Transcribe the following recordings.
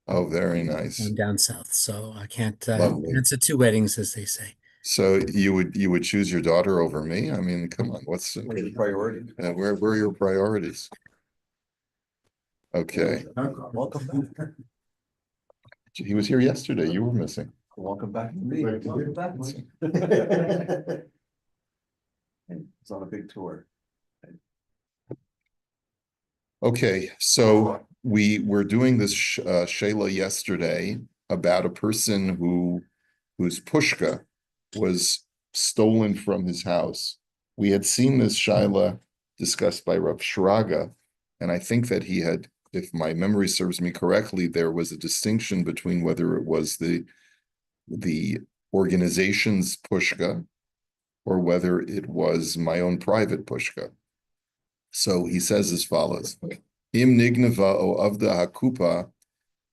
Oh, very nice. I'm down south, so I can't Lovely. answer two weddings, as they say. So you would choose your daughter over me? I mean, come on, What are the priorities? where are your priorities? Okay. Welcome back. He was here yesterday. You were missing. Welcome back to me. Welcome back. It's on a big tour. Okay, so we were doing this Shayla yesterday about a person whose pushka was stolen from his house. We had seen this Shaila discussed by Rav Shraga, and I think that he had, if my memory serves me correctly, there was a distinction between whether it was the organization's pushka or whether it was my own private pushka. So he says as follows: Im nignava o avda hakupa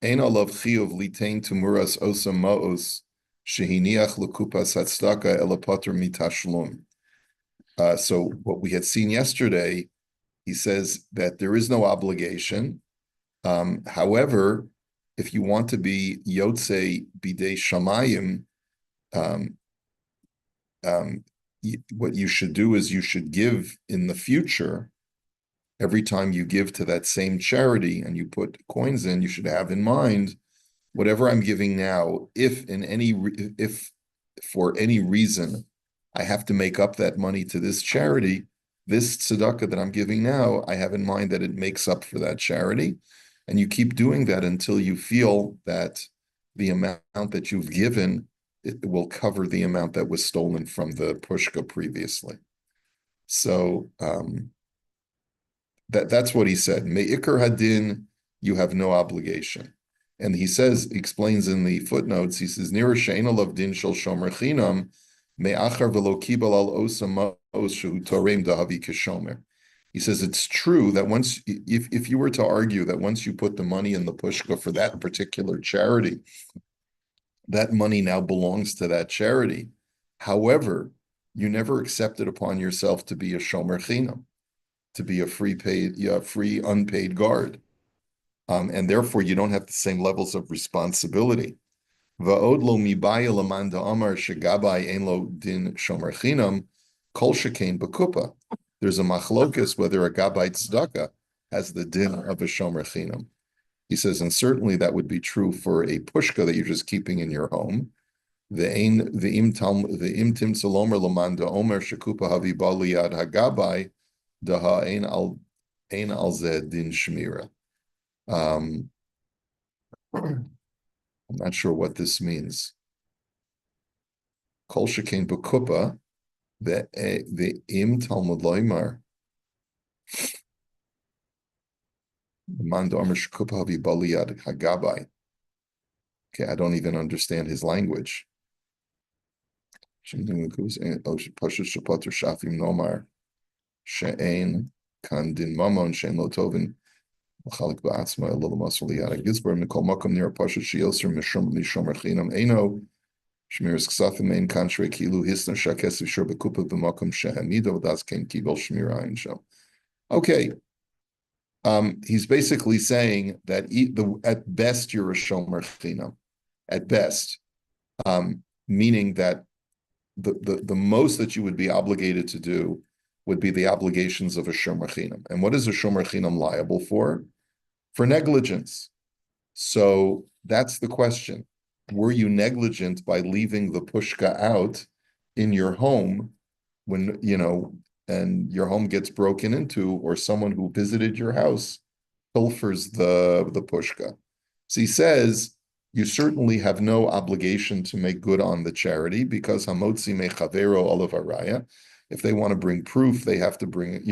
ein alav chiyuv litain tumuras osa maos shehiniach lekupa satstaka elapater mitashlum. So what we had seen yesterday, he says that there is no obligation. However, if you want to be yotze bidei shamayim, um, what you should do is you should give in the future. Every time you give to that same charity and you put coins in, you should have in mind whatever I'm giving now. If for any reason I have to make up that money to this charity, this tzedakah that I'm giving now, I have in mind that it makes up for that charity, and you keep doing that until you feel that the amount that you've given it will cover the amount that was stolen from the pushka previously. So. That's what he said. Me'ikar hadin, you have no obligation. And he explains in the footnotes, he says, Nira she'ena lav din shel shomer chinam, me'achar velo kibal al osa ma'os shehu torem dahavi keshomer. He says it's true that if you were to argue that once you put the money in the pushka for that particular charity, that money now belongs to that charity. However, you never accepted upon yourself to be a shomer chinam, to be a free unpaid guard, and therefore you don't have the same levels of responsibility. Va'od lo mibaya laman da'amar shegabai ein lo din shomer chinam kol shekain b'kupa. There's a machlokus whether a gabai tzedakah has the din of a shomer chinam. He says, and certainly that would be true for a pushka that you're just keeping in your home. The im tim tzalomer laman da'omer shekupa havi baliyad hagabai. Daha ein al zeh din shmira. I'm not sure what this means. Kol shekain b'kupa the im talmud loymar man domer shekupa havi baliyad hagabai. Okay, I don't even understand his language. Pashut shapater shafim nomar she'ein kan din mamon she'en lo tovin. Chalik ba'atzma a little muscle liyad gizbar mikol makom near pashut sheyoser mishum lishomer chinam eino shmiras ksafim ein kanshre kilu hisna shakes v'shur b'kupa b'makom shehamido das ken kibel shmira ein shel. Okay, he's basically saying that at best you're a shomer chinam, at best, meaning that the most that you would be obligated to do would be the obligations of a shomer chinam. And what is a shomer chinam liable for? For negligence. So that's the question. Were you negligent by leaving the pushka out in your home when, and your home gets broken into, or someone who visited your house pilfers the pushka? So he says, you certainly have no obligation to make good on the charity because hamotzi mechavero olav araya. If they want to bring proof, they have to bring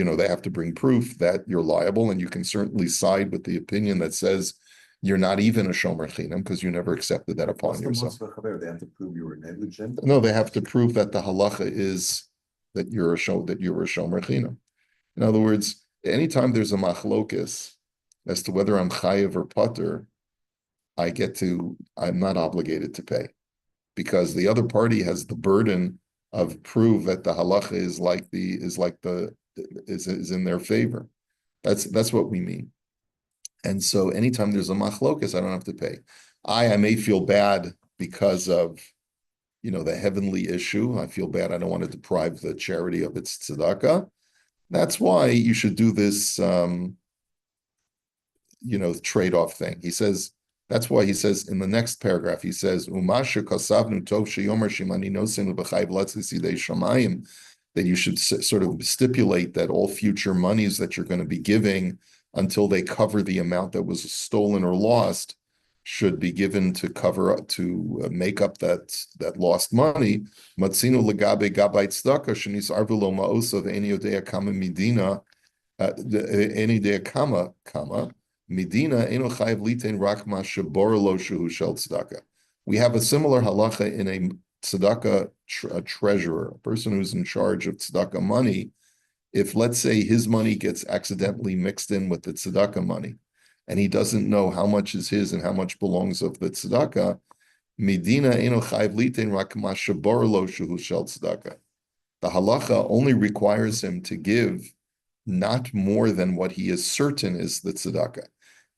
proof that you're liable, and you can certainly side with the opinion that says you're not even a shomer chinam because you never accepted that upon yourself. They have to prove you were negligent. No, they have to prove that the halacha is that you were a shomer chinam. In other words, anytime there's a machlokus as to whether I'm chayiv or pater, I'm not obligated to pay because the other party has the burden of prove that the halacha is in their favor. That's what we mean. And so anytime there's a machlokas, I don't have to pay. I may feel bad because of, the heavenly issue. I feel bad. I don't want to deprive the charity of its tzedakah. That's why you should do this, trade-off thing. He says, that's why he says in the next paragraph, he says, Umasha kasavnu tov sheyomer shimani nosenu b'chayv latzisi shamayim, that you should sort of stipulate that all future monies that you're going to be giving until they cover the amount that was stolen or lost should be given to cover up, to make up that lost money. Matzinu legabe gabay tzedakah shenis arvulo ma'osav eni yodea kama midina eni yodea kama Medina eno chayiv litain rakma shaborlo shuhu shel tzedakah. We have a similar halacha in a tzedakah treasurer, a person who's in charge of tzedakah money. If, let's say, his money gets accidentally mixed in with the tzedakah money, and he doesn't know how much is his and how much belongs of the tzedakah, Medina eno chayiv litain rakma shaborlo shuhu shel tzedakah. The halacha only requires him to give not more than what he is certain is the tzedakah.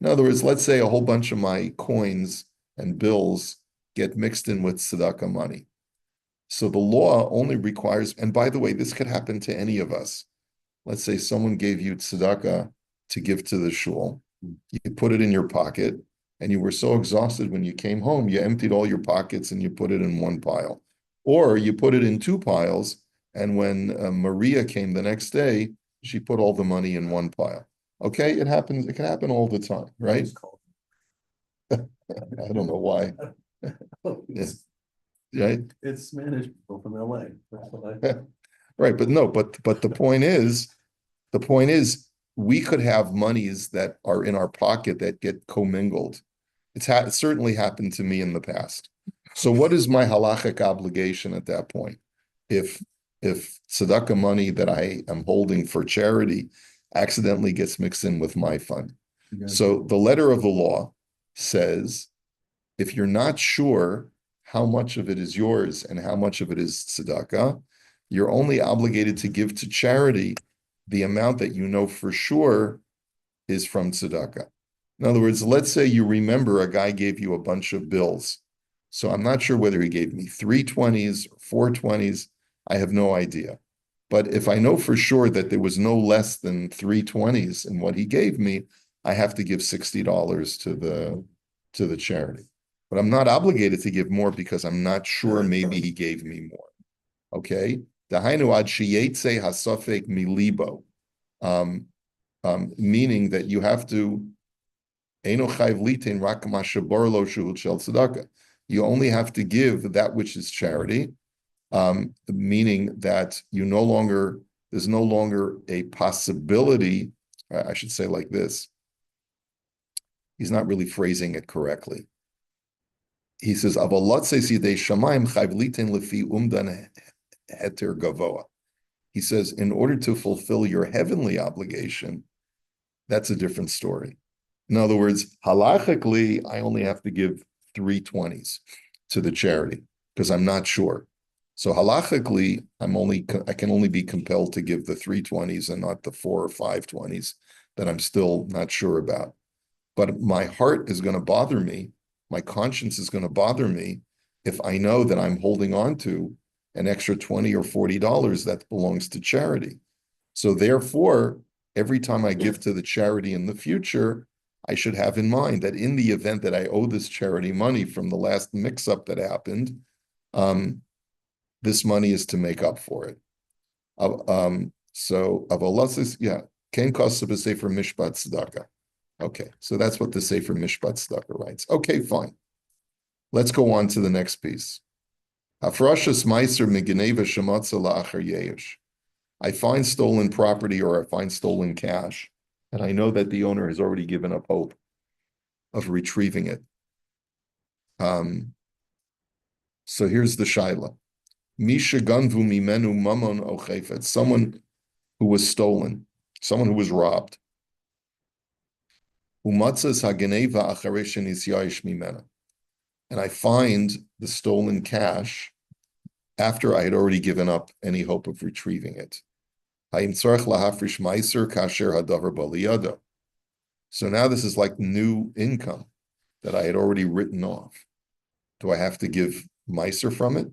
In other words, let's say a whole bunch of my coins and bills get mixed in with tzedakah money. So the law only requires, and by the way, this could happen to any of us. Let's say someone gave you tzedakah to give to the shul. You put it in your pocket, and you were so exhausted when you came home, you emptied all your pockets and you put it in one pile. Or you put it in two piles, and when Maria came the next day, she put all the money in one pile. Okay, it happens. It can happen all the time, right? I don't know why. Yeah. Right? It's Spanish people from LA. Right, but no, but the point is, we could have monies that are in our pocket that get commingled. It certainly happened to me in the past. So what is my halachic obligation at that point? If tzedakah money that I am holding for charity accidentally gets mixed in with my fund. So the letter of the law says, if you're not sure how much of it is yours and how much of it is tzedakah, you're only obligated to give to charity the amount that you know for sure is from tzedakah. In other words, let's say you remember a guy gave you a bunch of bills. So I'm not sure whether he gave me 320s or 420s. I have no idea. But if I know for sure that there was no less than 320s in what he gave me, I have to give $60 to the charity. But I'm not obligated to give more because I'm not sure maybe he gave me more. Okay? Dahainu ad sheyetze hasafek milibo. Meaning that you have to Eino chayv litin rak ma sheborlo shuhut shel tzedakah. You only have to give that which is charity. Meaning that there's no longer a possibility, I should say like this. He's not really phrasing it correctly. He says, he says, in order to fulfill your heavenly obligation, that's a different story. In other words, halachically, I only have to give 320s to the charity because I'm not sure. So halachically, I can only be compelled to give the 320s and not the 4 or 520s that I'm still not sure about. But my heart is going to bother me. My conscience is going to bother me if I know that I'm holding on to an extra $20 or $40 that belongs to charity. So therefore, every time I give to the charity in the future, I should have in mind that in the event that I owe this charity money from the last mix-up that happened, this money is to make up for it. So avolasis, yeah, ken kosa sefer Mishpat tzedakah. Okay, so that's what the sefer Mishpat tzedakah writes. Okay, fine. Let's go on to the next piece. Hafrashas meiser migeneva shematza la'achar yeyish. I find stolen property or I find stolen cash, and I know that the owner has already given up hope of retrieving it. So here's the shaila. Misha ganvu mimenu mamon ochefet, someone who was stolen, someone who was robbed. Umatzas hageneva achareshin isyayish mimena. And I find the stolen cash after I had already given up any hope of retrieving it. Hayim tzarech lahafrish meiser kasher hadavar baliyado. So now this is like new income that I had already written off. Do I have to give Meiser from it?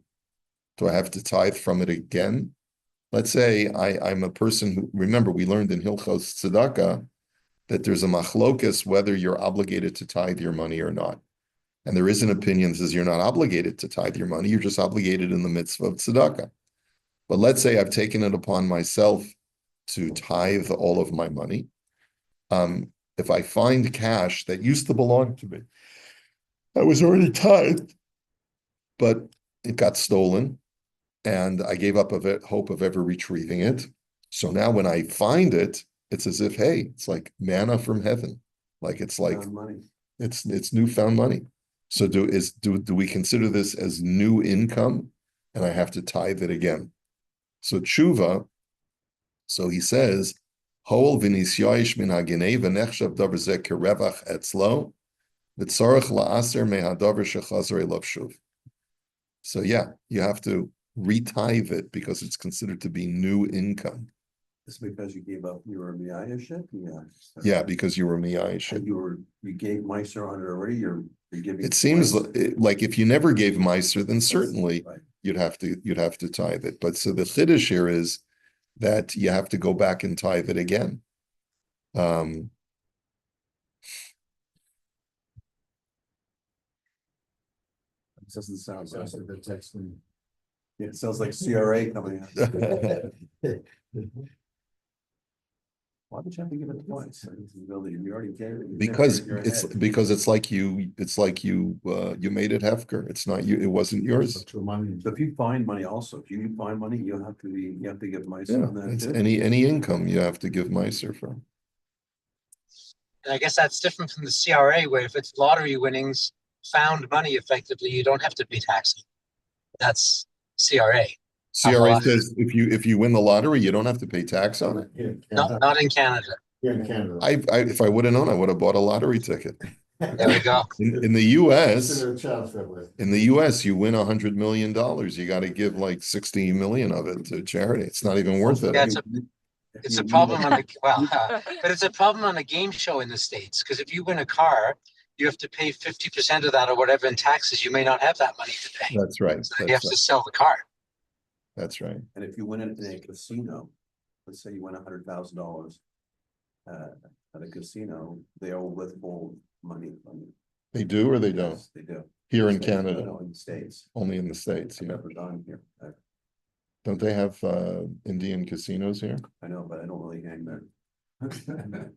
Do I have to tithe from it again? Let's say I'm a person who, remember, we learned in Hilchos Tzedakah that there's a machlokas whether you're obligated to tithe your money or not. And there is an opinion that says you're not obligated to tithe your money, you're just obligated in the mitzvah of tzedakah. But let's say I've taken it upon myself to tithe all of my money. If I find cash that used to belong to me, that was already tithed, but it got stolen, and I gave up hope of ever retrieving it. So now when I find it, it's as if, hey, it's like manna from heaven. Like it's like Money. it's newfound money. So do we consider this as new income, and I have to tithe it again? So tshuva. So he says, "Hol v'nisyayish min hagenei v'nechshav davar zeh kerevach etzlo v'tzarich la'aser mehadavar shechazer elav shuv." So yeah, you have to retithe it because it's considered to be new income. It's because you gave up your miyayaship? Yeah. Yeah, because you were miyayish. And you gave Meiser on it already, you're giving. It seems like if you never gave Meiser, then certainly Right. you'd have to tithe it. But so the chiddush here is that you have to go back and tithe it again. It doesn't sound right. Yeah, it sounds like CRA coming out. Why would you have to give it twice? You already gave it. because it's like you made it hefker. It's not you. It wasn't yours. So if you find money also, if you find money, you have to give Meiser Yeah, on that it's too. any income you have to give Meiser from. And I guess that's different from the CRA, where if it's lottery winnings, found money effectively, you don't have to pay tax. That's CRA. CRA says if you win the lottery, you don't have to pay tax on it. Not in Canada. Here in Canada. If I would have known, I would have bought a lottery ticket. There we go. In the US, Consider a child's that way. in the US, you win $100 million. You got to give like 60 million of it to charity. It's not even worth it. Yeah, it's a problem on the but it's a problem on a game show in the States, because if you win a car, you have to pay 50% of that or whatever in taxes. You may not have that money to pay. That's right. So you have to sell the car. That's right. And if you win it in a casino, let's say you win $100,000 at a casino, they all withhold money from you. They do or they don't? Yes, they do. Here in States, Canada, no, in the States. only in the States. I've Yeah. never done here. Don't they have Indian casinos here? I know, but I don't really hang there.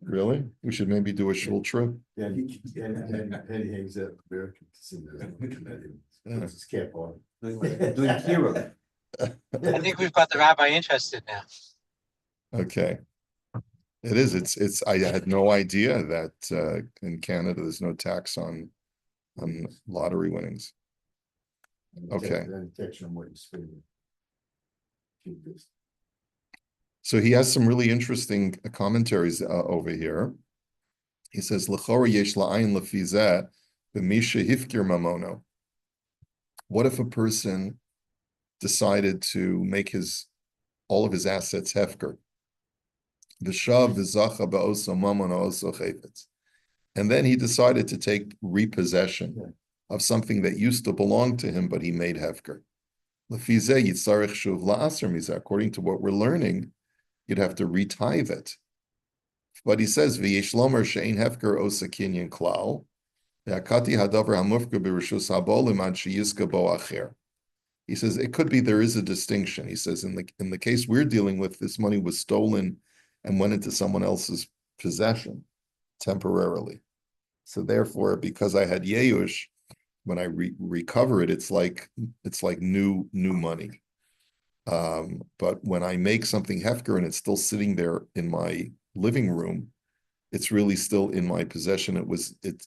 Really? We should maybe do a shul trip. Yeah, he hangs out American casinos. Yeah. Puts his cap on. Doing Kira. I think we've got the rabbi interested now. Okay. It is. It's. I had no idea that in Canada there's no tax on lottery winnings. Okay. Then text him what he's spending. Keep this. So he has some really interesting commentaries over here. He says, "L'chora yesh la'ayin lefizeh b'misha hifkir mamono." What if a person decided to make all of his assets hefker? V'shav v'zacha ba'oso mamon ha'oso chayfetz. And then he decided to take repossession of something that used to belong to him, but he made hefker. Lefizeh yitzarich shuv la'aser mizeh. According to what we're learning, you'd have to retithe it. But he says, "V'yesh lomer she'ein hefker osa kinyan klal, ve'akati hadavar hamufka b'rishus habolim ad sheyiska bo acher." He says it could be there is a distinction. He says in the case we're dealing with, this money was stolen and went into someone else's possession temporarily. So therefore, because I had yeyush, when I recover it, it's like new money. But when I make something hefker and it's still sitting there in my living room, it's really still in my possession.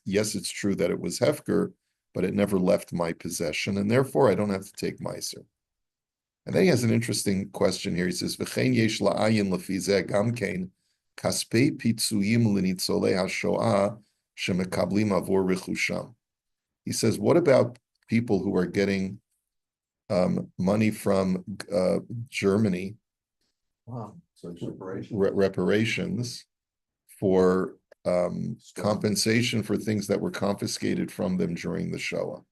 Yes, it's true that it was hefker, but it never left my possession, and therefore I don't have to take meiser. And then he has an interesting question here. He says, "V'chein yesh la'ayin lefizeh gam kein kaspei pitzuyim l'nitzolei hashoah shemekablim avor rechusham." He says, what about people who are getting money from Germany, Wow. So it's reparations. reparations for compensation for things that were confiscated from them during the Shoah.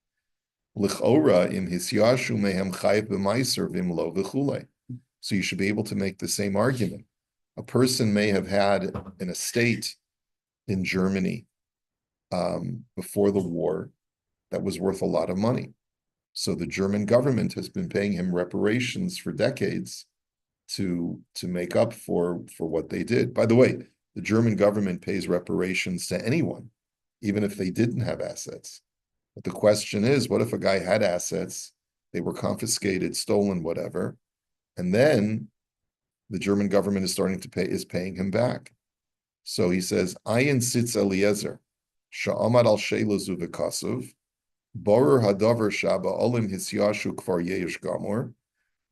L'chora im hisyashu mehem chayiv b'maiser v'imlo v'chulei. So you should be able to make the same argument. A person may have had an estate in Germany before the war that was worth a lot of money. So the German government has been paying him reparations for decades to make up for what they did. By the way, the German government pays reparations to anyone, even if they didn't have assets. But the question is, what if a guy had assets, they were confiscated, stolen, whatever, and then the German government is paying him back. So he says, Ayin sitz Eliezer, sha'amad al sheilazu v'kasuv, borer hadavar shaba olim hisyashu kfar yesh gamor,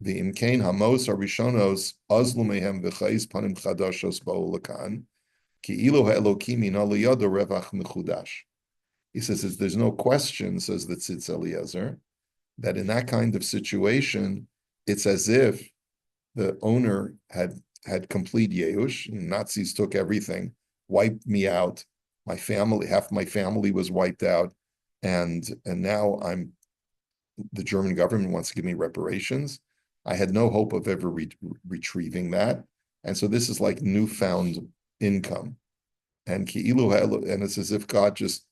v'imkein hamos harishonos azlu mehem v'chais panim chadashos bo'u lakan, ki ilu ha'elokim min aliyado revach mechudash. He says, there's no question, says the Tzitz Eliezer, that in that kind of situation, it's as if the owner had complete Yeush. Nazis took everything, wiped me out. My family, half my family was wiped out, and now the German government wants to give me reparations. I had no hope of ever retrieving that, and so this is like newfound income, and it's as if God just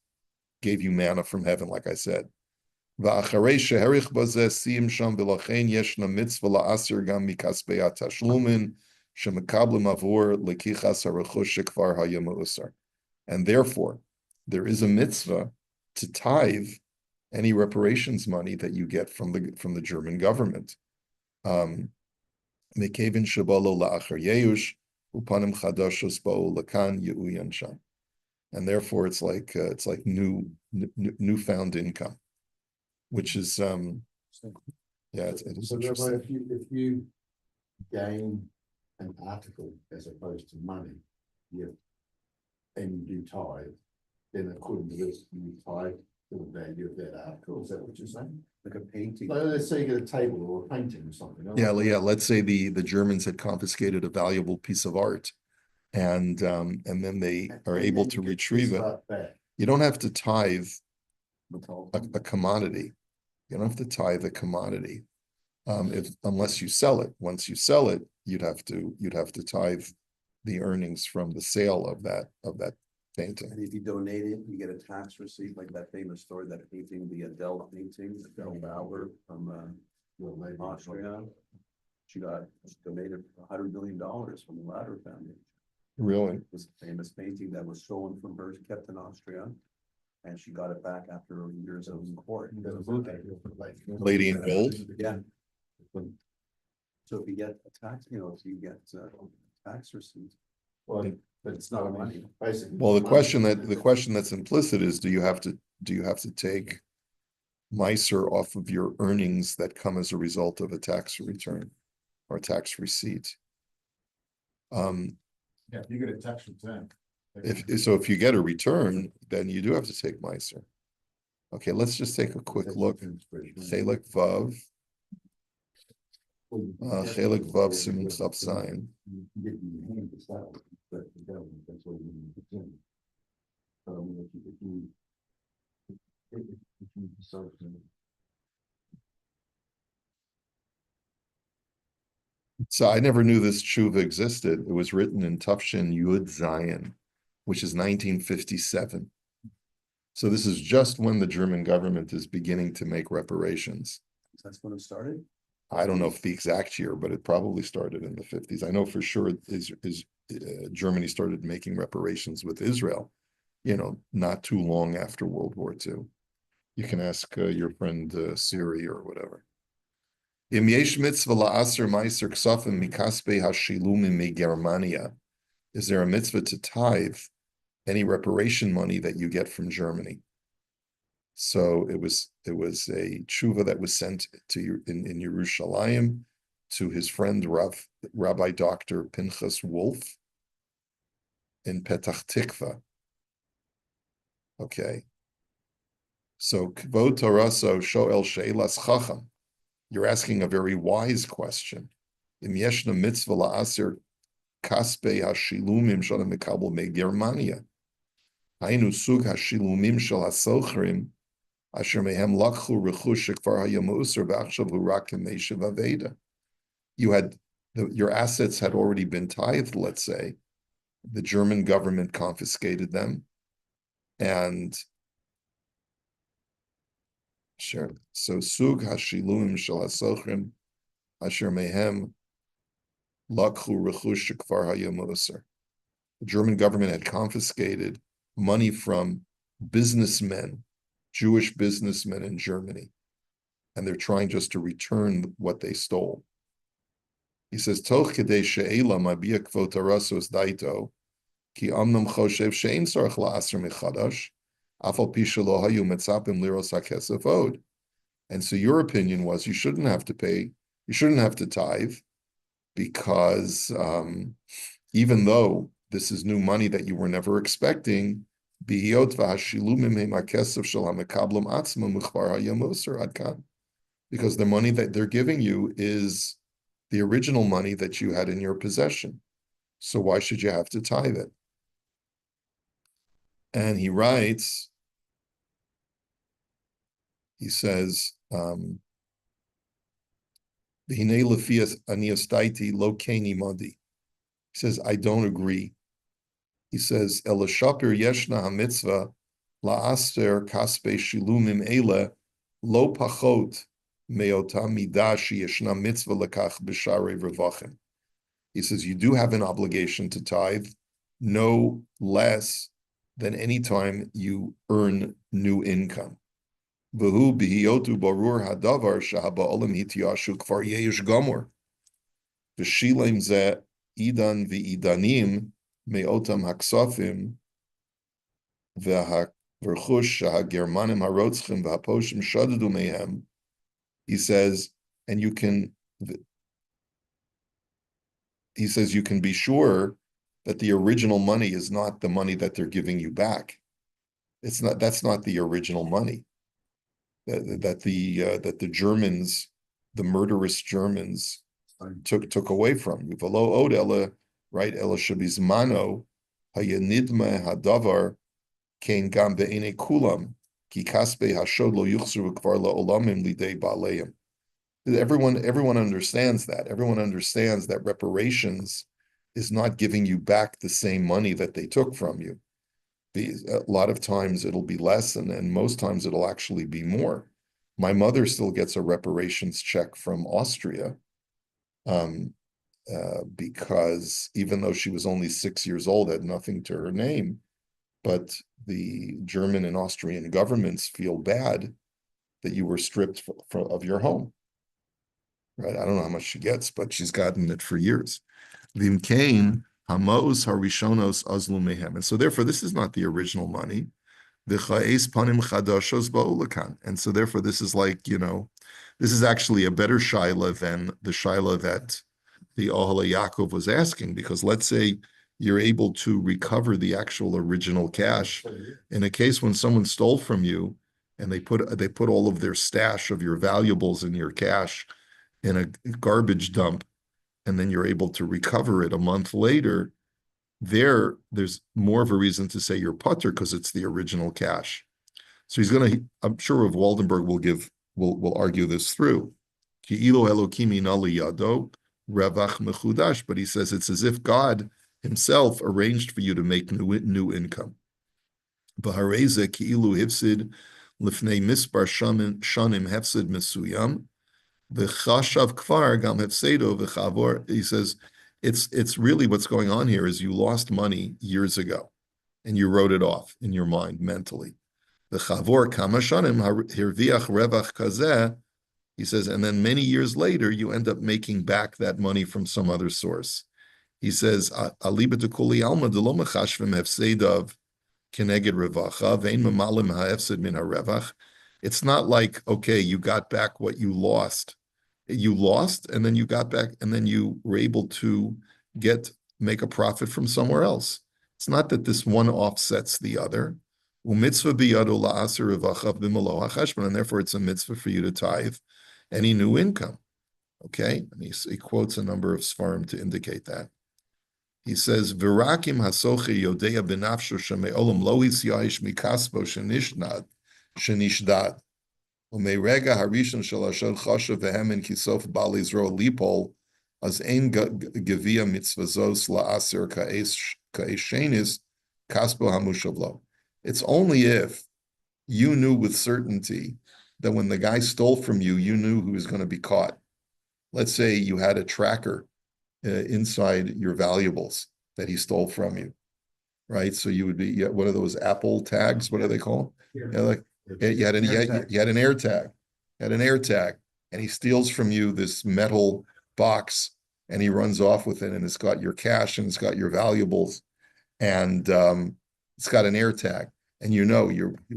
gave you manna from heaven, like I said. And therefore, there is a mitzvah to tithe any reparations money that you get from the German government. And therefore, it's like newfound income, which is it is So interesting. if you gain an article as opposed to money, and you do tithe, then according to this, you tithe to the value of that article. Is that what you're saying? Like a painting. So let's say you get a table or a painting or something. Yeah. Let's say the Germans had confiscated a valuable piece of art, and then they are able to retrieve it. Back. You don't have to tithe a commodity. You don't have to tithe a commodity, unless you sell it. Once you sell it, you'd have to tithe the earnings from the sale of that painting. And if you donate it, you get a tax receipt, like that famous story, that painting, the Adele painting, Adele Bauer from Austria. She donated $100 million from the Lauder Foundation. Really? It was a famous painting that was stolen from her, kept in Austria, and she got it back after years of in court. Lady in Gold? Yeah. So if you get a tax, if you get a tax receipt, Well, but it's not money. Basically. Well, the question that's implicit is, do you have to take Meiser off of your earnings that come as a result of a tax return or tax receipt? Yeah, if you get a tax return. If you get a return, then you do have to take Meiser. Okay, let's just take a quick look. Chelek Vav. Chelek Vav Simun Chaf Zayin. So I never knew this tshuva existed. It was written in Tufshin Yud Zayin, which is 1957. So this is just when the German government is beginning to make reparations. That's when it started? I don't know if the exact year, but it probably started in the 50s. I know for sure Germany started making reparations with Israel, not too long after World War II. You can ask your friend Siri or whatever. Im yesh mitzvah la'aser meiser ksafim mikaspe hashilumim meGermania. Is there a mitzvah to tithe any reparation money that you get from Germany? So it was a tshuva that was sent to in Yerushalayim to his friend Rabbi Dr. Pinchas Wolf in Petach Tikva. Okay. So Kvod Taraso Shoel She'elas Chacham. You're asking a very wise question. Im yeshna mitzvah la'aser kaspe hashilumim shana mekabel meGermania. Hainu sug hashilumim shel hasochrim, asher mehem lakchu rechush shekvar hayamuser v'achshav hu rak k'meishav aveda. You had your assets had already been tithed, let's say. The German government confiscated them, and sure. So sug hashilumim shel hasochrim, asher mehem lakchu rechush shekvar hayamuser. The German government had confiscated money from businessmen, Jewish businessmen in Germany, and they're trying just to return what they stole. He says, "Toch kedei she'ela mabia kvot arasos daito, ki amnam choshev she'ein sarach la'aser mechadash, afal pi shelo hayu metzapim liros hakesef od." And so your opinion was you shouldn't have to pay, you shouldn't have to tithe, because even though this is new money that you were never expecting, because the money that they're giving you is the original money that you had in your possession. So why should you have to tithe it? And he writes, he says, he says, I don't agree. He says, Elashapir yeshna ha-mitzvah la'aster kaspe shilumim ele lo pachot me'ota midah sheyeshna mitzvah lekach b'sharei revachim. He says, you do have an obligation to tithe, no less than any time you earn new income. V'hu b'hiyotu barur hadavar sheha'ba'olam hitiyashu kfar yeyish gomor. V'shilem zeh idan v'idanim me'otam haksafim v'ha'verchush ha'germanim harotzchim v'haposhim shadadu mehem. He says, and you can be sure that the original money is not the money that they're giving you back. That's not the original money that the Germans, the murderous Germans, took away from you. V'lo od ela, right? Ela shabizmano hayanidma hadavar kein gam be'ene kulam ki kaspe hashod lo yuchzru kvar la'olamim lidei ba'aleim. Everyone understands that. Everyone understands that reparations is not giving you back the same money that they took from you. A lot of times it'll be less, and most times it'll actually be more. My mother still gets a reparations check from Austria, because even though she was only 6 years old, had nothing to her name, but the German and Austrian governments feel bad that you were stripped of your home. Right? I don't know how much she gets, but she's gotten it for years. Vimkain hamos harishonos azlu mehem. And so therefore, this is not the original money. V'cha'es panim chadashos ba'ulakan. And so therefore, this is like, this is actually a better shaila than the shaila that the Ohala Yaakov was asking, because let's say you're able to recover the actual original cash. In a case when someone stole from you and they put all of their stash of your valuables and your cash in a garbage dump, and then you're able to recover it a month later, there's more of a reason to say you're putter because it's the original cash. So I'm sure Rav Waldenberg will argue this through. Ki'ilo Elokimi nali yado revach mechudash, but he says it's as if God himself arranged for you to make new income. B'hareze ki'ilu hifsid lifnei mispar shanim hefsid mesuyam. He says, it's really what's going on here is you lost money years ago, and you wrote it off in your mind mentally. He says, and then many years later, you end up making back that money from some other source. He says, it's not like, okay, you got back what you lost. You lost, and then you got back, and then you were able to make a profit from somewhere else. It's not that this one offsets the other. And therefore it's a mitzvah for you to tithe any new income. Okay? And he quotes a number of svarim to indicate that. He says, "Virakim hasocher yodea benafsho sheme'olam lo yisyaish mikasbo shenishdad. Umeirega harishon shel asher chashav vehemen kisof bal Yisrael lipol, as ein gevia mitzvazos la'aser ka'esh shenis kasbo hamushav lo." It's only if you knew with certainty that when the guy stole from you, you knew he was going to be caught. Let's say you had a tracker inside your valuables that he stole from you, right? So you would be, what are those Apple tags? What are they called? Yeah, like you had an air tag, and he steals from you this metal box, and he runs off with it, and it's got your cash and it's got your valuables, and it's got an air tag, and you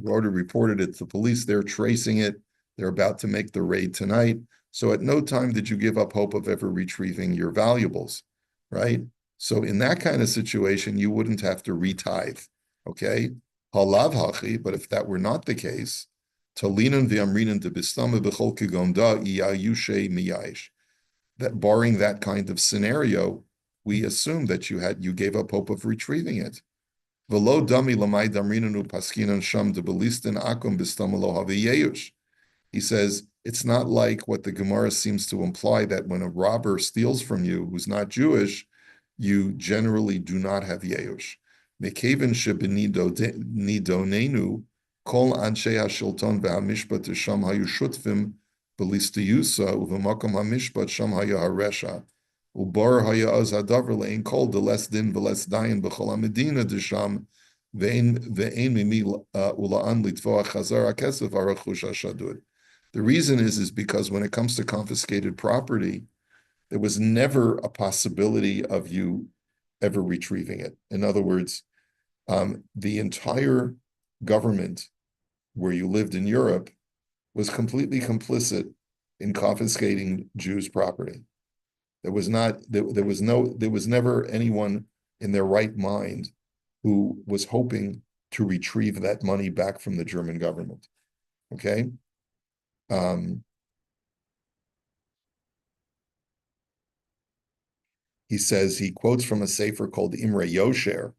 already reported it to the police. They're tracing it. They're about to make the raid tonight. So at no time did you give up hope of ever retrieving your valuables, right? So in that kind of situation, you wouldn't have to retithe, okay? Halav hachi, but if that were not the case, talinan v'amrinan debistama b'chol kegomda iyayushe miyayish. That barring that kind of scenario, we assume that you gave up hope of retrieving it. V'lo dami lamai damrinanu paskinan sham debelistin akum bistama lo haviyeyush. He says, it's not like what the Gemara seems to imply, that when a robber steals from you who's not Jewish, you generally do not have Yeush. Mekeven shebenidonenu kol anshe hashilton ve'hamishpat sham hayu shutfim belistiyusa uv'makom hamishpat sham hayu haresha ubar hayu az hadavar le'in kol deles din veles dayin b'chol hamedina desham ve'ein mimi ula'an litvoach chazar hakesef arachush hashadud. The reason is because when it comes to confiscated property, there was never a possibility of you ever retrieving it. In other words, the entire government where you lived in Europe was completely complicit in confiscating Jews' property. There was never anyone in their right mind who was hoping to retrieve that money back from the German government. Okay? He says, he quotes from a sefer called Imre Yosher,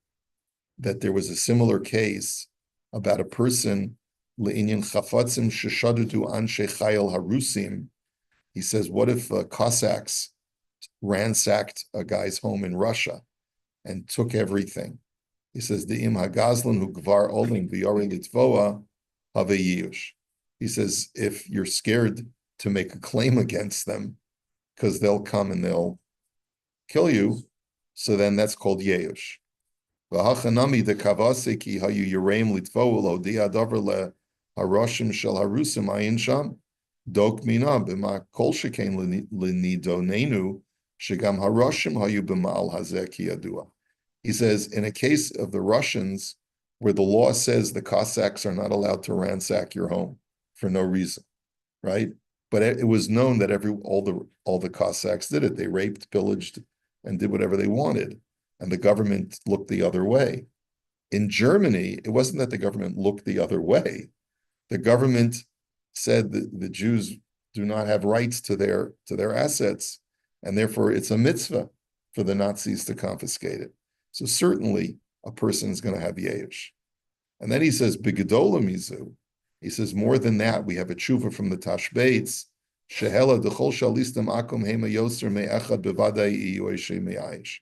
that there was a similar case about a person, le'inyan chafatzim sheshadutu anshe chayil harusim. He says, what if Cossacks ransacked a guy's home in Russia and took everything? He says, the im hagazlan hu gvar olim v'yori litvoa haveyush. He says, if you're scared to make a claim against them because they'll come and they'll kill you, so then that's called Yeush. V'hachanami de kavase ki hayu yireim litvoa lo di'adavar le haroshim shel harusim ayin sham dok mina b'ma kol shekain l'nidonenu shegam haroshim hayu b'ma'al hazeh ki yadua. He says, in a case of the Russians, where the law says the Cossacks are not allowed to ransack your home for no reason, right? But it was known that all the Cossacks did it. They raped, pillaged, and did whatever they wanted, and the government looked the other way. In Germany, it wasn't that the government looked the other way. The government said that the Jews do not have rights to their assets, and therefore it's a mitzvah for the Nazis to confiscate it. So certainly a person is going to have Yeush. And then he says, B'gedola mizu. He says, more than that, we have a tshuva from the Tashbeitz, Shehela dechol shalistem akum hema yoser me'echad bevadai iyoshe me'ayish.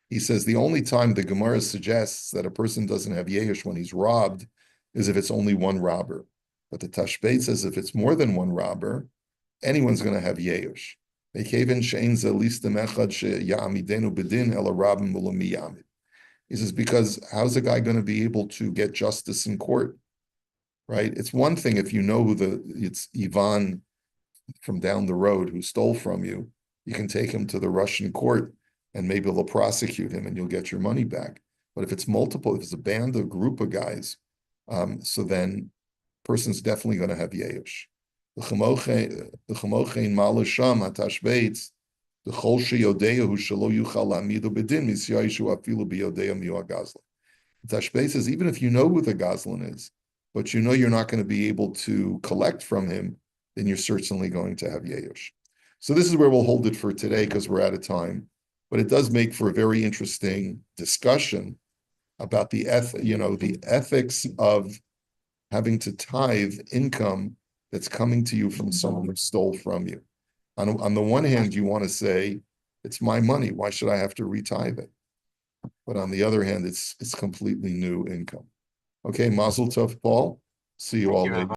He says the only time the Gemara suggests that a person doesn't have Yeush when he's robbed is if it's only one robber. But the Tashbeitz says if it's more than one robber, anyone's going to have Yeush. He says, because how's a guy going to be able to get justice in court? Right? It's one thing if you know it's Ivan from down the road who stole from you, you can take him to the Russian court and maybe they'll prosecute him and you'll get your money back. But if it's multiple, if it's a band, a group of guys, so then person's definitely going to have Yeush. The Chemochein Malasham Hatashbeitz, the Chol Sheyodea who Shelo Yuchal Amidu Bedin Misyayishu Afilu Biyodea Miu Gazlan. Tashbeitz says even if you know who the Gazlan is, but you know you're not going to be able to collect from him, then you're certainly going to have Yeush. So this is where we'll hold it for today because we're out of time. but it does make for a very interesting discussion about the the ethics of having to tithe income that's coming to you from someone who stole from you. On the one hand, you want to say, it's my money, why should I have to retithe it? But on the other hand, it's completely new income. Okay, Mazel Tov, Paul. See you all Thank you, later.